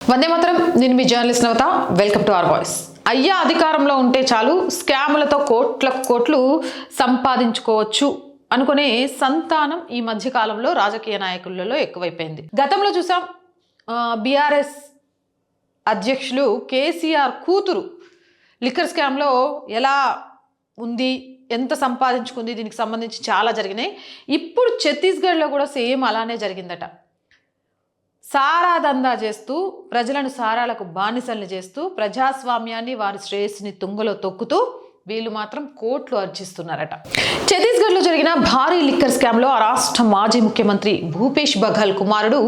వందే మాత్రం. నేను మీ journalist Navatha. Welcome to our voice. అయ్యా అధికారంలో ఉంటే చాలు స్కాములతో కోట్లు సంపాదించుకోవచ్చు అనుకునే సంతానం ఈ మధ్య కాలంలో రాజకీయ నాయకులలో ఎక్కువైపోయింది. గతంలో చూసాం బీఆర్ఎస్ అధ్యక్షులు కేసీఆర్ కూతురు లిక్కర్ స్కామ్లో ఎలా ఉంది, ఎంత సంపాదించుకుంది, దీనికి సంబంధించి చాలా జరిగినాయి. ఇప్పుడు ఛత్తీస్గఢ్లో కూడా సేమ్ అలానే జరిగిందట. సారా దందా చేస్తూ ప్రజలను సారాలకు బానిసల్ని చేస్తూ ప్రజాస్వామ్యాన్ని వారి శ్రేయస్సుని తుంగలో తొక్కుతూ వీళ్ళు మాత్రం కోట్లు ఆర్జిస్తున్నారట. ఛత్తీస్గఢ్లో జరిగిన భారీ లిక్కర్ స్కామ్లో ఆ రాష్ట్ర మాజీ ముఖ్యమంత్రి భూపేష్ బఘెల్ కుమారుడు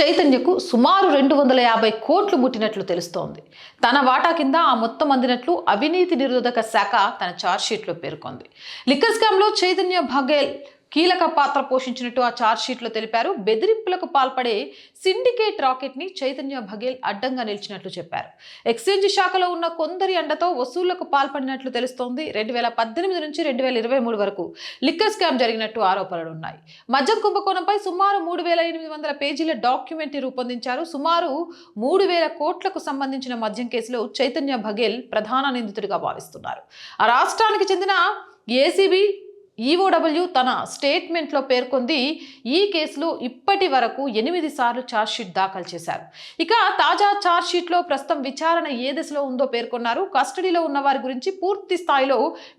చైతన్యకు సుమారు 250 కోట్లు ముట్టినట్లు తెలుస్తోంది. తన వాటా కింద ఆ మొత్తం అందినట్లు అవినీతి నిరోధక శాఖ తన ఛార్జ్షీట్లో పేర్కొంది. లిక్కర్ స్కామ్లో చైతన్య బఘెల్ కీలక పాత్ర పోషించినట్టు ఆ ఛార్జ్షీట్లో తెలిపారు. బెదిరింపులకు పాల్పడే సిండికేట్ రాకెట్ ని చైతన్య బఘెల్ అడ్డంగా నిలిచినట్లు చెప్పారు. ఎక్స్చేంజ్ శాఖలో ఉన్న కొందరి అండతో వసూళ్లకు పాల్పడినట్లు తెలుస్తోంది. 2018 నుంచి 2023 వరకు లిక్కర్ స్కామ్ జరిగినట్టు ఆరోపణలున్నాయి. మద్యం కుంభకోణంపై సుమారు 3800 పేజీల డాక్యుమెంట్ ని రూపొందించారు. సుమారు 3000 కోట్లకు సంబంధించిన మద్యం కేసులో చైతన్య బఘెల్ ప్రధాన నిందితుడిగా భావిస్తున్నారు. ఆ రాష్ట్రానికి చెందిన ఏసీబీ ఈఓడబ్ల్యూ తన స్టేట్మెంట్లో పేర్కొంది. ఈ కేసులో ఇప్పటి వరకు 8 సార్లు ఛార్జ్షీట్ దాఖలు చేశారు. ఇక తాజా ఛార్జ్షీట్లో ప్రస్తుతం విచారణ ఏ దశలో ఉందో పేర్కొన్నారు. కస్టడీలో ఉన్న వారి గురించి పూర్తి స్థాయిలో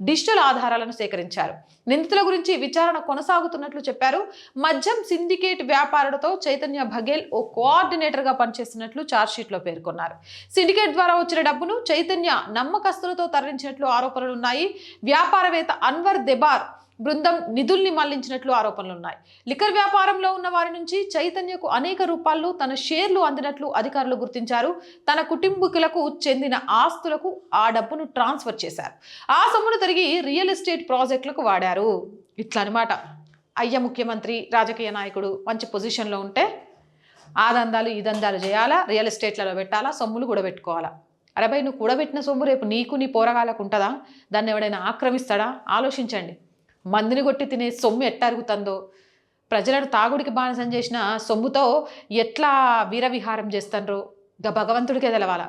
డిజిటల్ ఆధారాలను సేకరించారు. నిందితుల గురించి విచారణ కొనసాగుతున్నట్లు చెప్పారు. మద్యం సిండికేట్ వ్యాపారులతో చైతన్య బఘెల్ ఓ కోఆర్డినేటర్గా పనిచేస్తున్నట్లు ఛార్జ్షీట్లో పేర్కొన్నారు. సిండికేట్ ద్వారా వచ్చిన డబ్బును చైతన్య నమ్మకస్తులతో తరలించినట్లు ఆరోపణలున్నాయి. వ్యాపారవేత్త అన్వర్ దెబార్ బృందం నిధుల్ని మళ్లించినట్లు ఆరోపణలున్నాయి. లిక్కర్ వ్యాపారంలో ఉన్న వారి నుంచి చైతన్యకు అనేక రూపాల్లో తన షేర్లు అందినట్లు అధికారులు గుర్తించారు. తన కుటుంబీకులకు చెందిన ఆస్తులకు ఆ డబ్బును ట్రాన్స్ఫర్ చేశారు. ఆ సొమ్మును తిరిగి రియల్ ఎస్టేట్ ప్రాజెక్టులకు వాడారు. ఇట్లా అనమాట. అయ్య ముఖ్యమంత్రి, రాజకీయ నాయకుడు మంచి పొజిషన్లో ఉంటే ఆ దందాలు ఈ దందాలు చేయాలా, రియల్ ఎస్టేట్లలో పెట్టాలా, సొమ్ములు కూడా పెట్టుకోవాలా. అరే నువ్వు కూడబెట్టిన సొమ్ము రేపు నీకు నీ పోరగాలకు ఉంటుందా? దాన్ని ఎవడైనా ఆక్రమిస్తాడా? ఆలోచించండి. మందిని కొట్టి తినే సొమ్ము ఎట్లా అరుగుతుందో, ప్రజలను తాగుడికి బానిసం చేసిన సొమ్ముతో ఎట్లా వీరవిహారం చేస్తారో భగవంతుడికే తెలవాలా.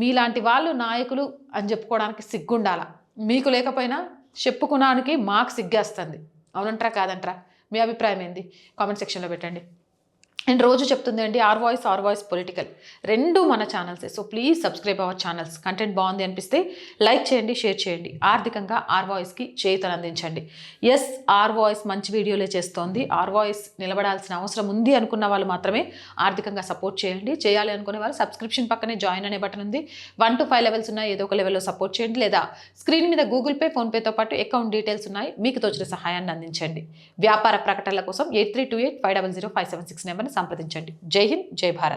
మీలాంటి వాళ్ళు నాయకులు అని చెప్పుకోవడానికి సిగ్గుండాలా. మీకు లేకపోయినా చెప్పుకోవడానికి మాకు సిగ్గేస్తుంది. అవునంటారా కాదంటారా? మీ అభిప్రాయం ఏంది? కామెంట్ సెక్షన్లో పెట్టండి. అండ్ రోజు చెప్తుంది అండి, ఆర్ వాయిస్ పొలిటికల్ రెండు మన ఛానల్సే. So please subscribe our channels. Content బాగుంది అనిపిస్తే లైక్ చేయండి, షేర్ చేయండి. ఆర్థికంగా ఆర్ వాయిస్కి చేయూతను అందించండి. ఎస్, ఆర్ వాయిస్ మంచి వీడియోలే చేస్తోంది. ఆర్ వాయిస్ నిలబడాల్సిన అవసరం ఉంది అనుకున్న వాళ్ళు మాత్రమే ఆర్థికంగా సపోర్ట్ చేయండి. చేయాలి అనుకునే వాళ్ళు సబ్స్క్రిప్షన్ పక్కనే జాయిన్ అనే బటన్ ఉంది. 1 to 5 లెవెల్స్ ఉన్నాయి. ఏదో ఒక లెవెల్లో సపోర్ట్ చేయండి. లేదా స్క్రీన్ మీద గూగుల్ పే, ఫోన్పేతో పాటు అకౌంట్ డీటెయిల్స్ ఉన్నాయి. మీకు తోచిన సహాయాన్ని అందించండి. వ్యాపార ప్రకటనల కోసం 8328500576 నెంబర్ని సంప్రదించండి. జై హింద్, జై భారత్.